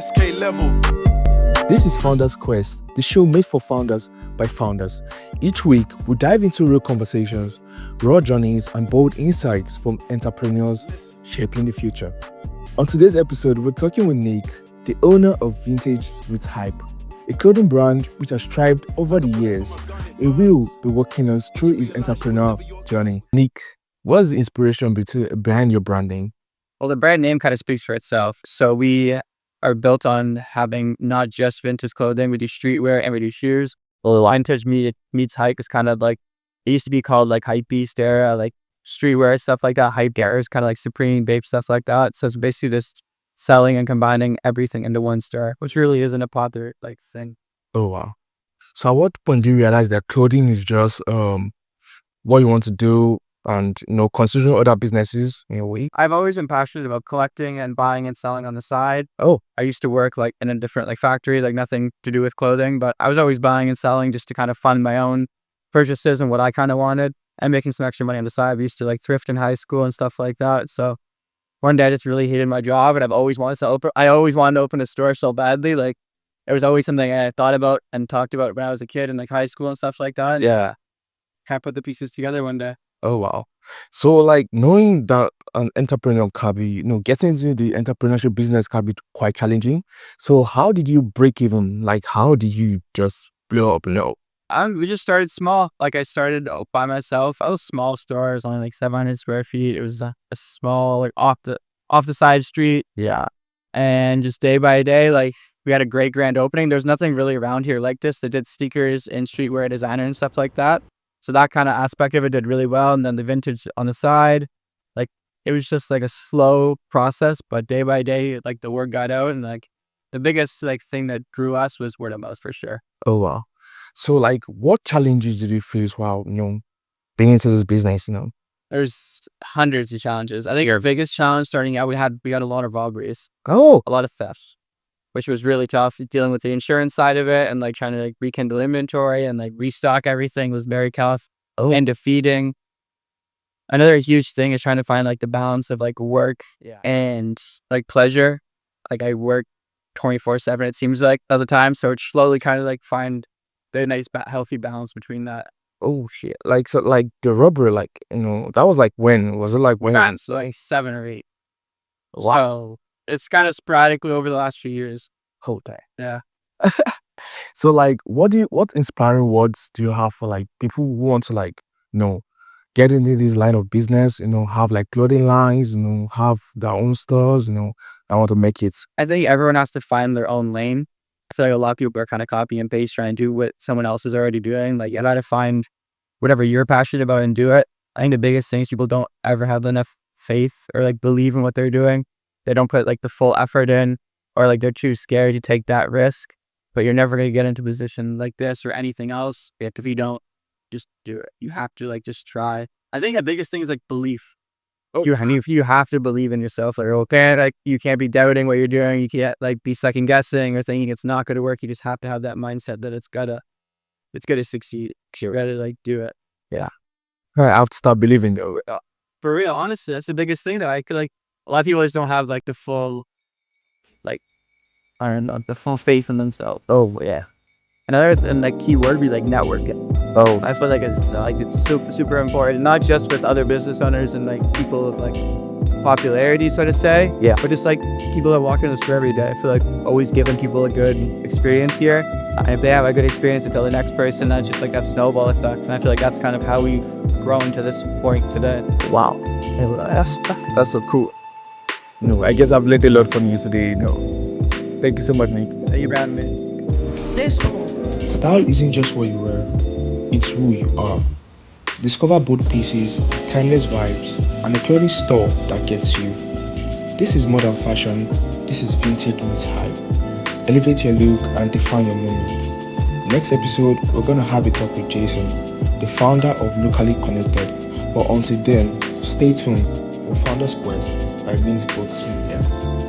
SK level. This is Founders Quest, the show made for founders by founders. Each week, we dive into real conversations, raw journeys, and bold insights from entrepreneurs shaping the future. On today's episode, we're talking with Nick, the owner of Vintagemeetshype, a clothing brand which has thrived over the years. He will be walking us through his entrepreneurial journey. Nick, what's the inspiration behind your branding? Well, the brand name kind of speaks for itself. So we are built on having not just vintage clothing. We do streetwear and we do shoes. Well, Vintagemeetshype is kind of like, it used to be called like Hypebeast era, like streetwear, stuff like that. Hype era is kind of like Supreme, Bape, stuff like that. So it's basically just selling and combining everything into one store, which really isn't a popular like thing. Oh, wow. So at what point do you realize that clothing is just what you want to do and, considering other businesses in a way? I've always been passionate about collecting and buying and selling on the side. Oh. I used to work like in a different like factory, like nothing to do with clothing, but I was always buying and selling just to kind of fund my own purchases and what I kind of wanted and making some extra money on the side. I used to like thrift in high school and stuff like that. So one day I just really hated my job and I always wanted to open a store so badly. Like it was always something I thought about and talked about when I was a kid in like high school and stuff like that. Yeah. Kind of put the pieces together one day. Oh, wow. So like knowing that an entrepreneur can be, getting into the entrepreneurship business can be quite challenging. So how did you break even? Like how did you just blow up? We just started small. Like I started by myself. I was small stores, only like 700 square feet. It was a small, like off the side street. Yeah. And just day by day, like we had a great grand opening. There's nothing really around here like this. They did sneakers and streetwear designer and stuff like that. So that kind of aspect of it did really well. And then the vintage on the side, like it was just like a slow process, but day by day, like the word got out. And like the biggest like thing that grew us was word of mouth for sure. Oh, wow. So like what challenges did you face while, being into this business, There's hundreds of challenges. I think our biggest challenge starting out, we had a lot of robberies. Oh. A lot of thefts, which was really tough. Dealing with the insurance side of it and like trying to like rekindle inventory and like restock everything was very tough. Oh. And defeating. Another huge thing is trying to find like the balance of like work and like pleasure. Like I work 24/7, it seems like all the time. So it's slowly kind of like find the nice healthy balance between that. Oh shit. Like so like the robbery, like, that was like when? Was it like when? So like 7 or 8. Wow. So it's kind of sporadically over the last few years. Whole time. Yeah. So like what inspiring words do you have for like people who want to like, get into this line of business, have like clothing lines, have their own stores, I want to make it. I think everyone has to find their own lane. I feel like a lot of people are kind of copy and paste, trying to do what someone else is already doing. Like you gotta find whatever you're passionate about and do it. I think the biggest thing is people don't ever have enough faith or like believe in what they're doing. They don't put like the full effort in, or like they're too scared to take that risk. But you're never gonna get into a position like this or anything else if you don't just do it. You have to like just try. I think the biggest thing is like belief. Oh. You have to believe in yourself. Like you can't be doubting what you're doing. You can't like be second guessing or thinking it's not going to work. You just have to have that mindset that it's gonna succeed. You gotta like do it. Yeah. All right, I have to start believing though. For real, honestly, that's the biggest thing that I could like. A lot of people just don't have like the full, like, I don't know, the full faith in themselves. Oh yeah. Another like key word would be like networking. Oh. I feel like it's super super important, not just with other business owners and like people of like popularity, so to say. Yeah. But just like people that walk in the store every day. I feel like always giving people a good experience here. And if they have a good experience, they tell the next person, that's just like that snowball effect. And I feel like that's kind of how we've grown to this point today. Wow. That's so cool. I guess I've learned a lot from you today. Thank you so much, Nick. Thank you for having me. Let's go. Style isn't just what you wear, it's who you are. Discover bold pieces, timeless vibes, and a clothing store that gets you. This is more than fashion, this is Vintagemeetshype. Elevate your look and define your moment. Next episode, we're going to have a talk with Jason, the founder of Locally Connected. But until then, stay tuned for Founders Quest by Vintagemeetshype.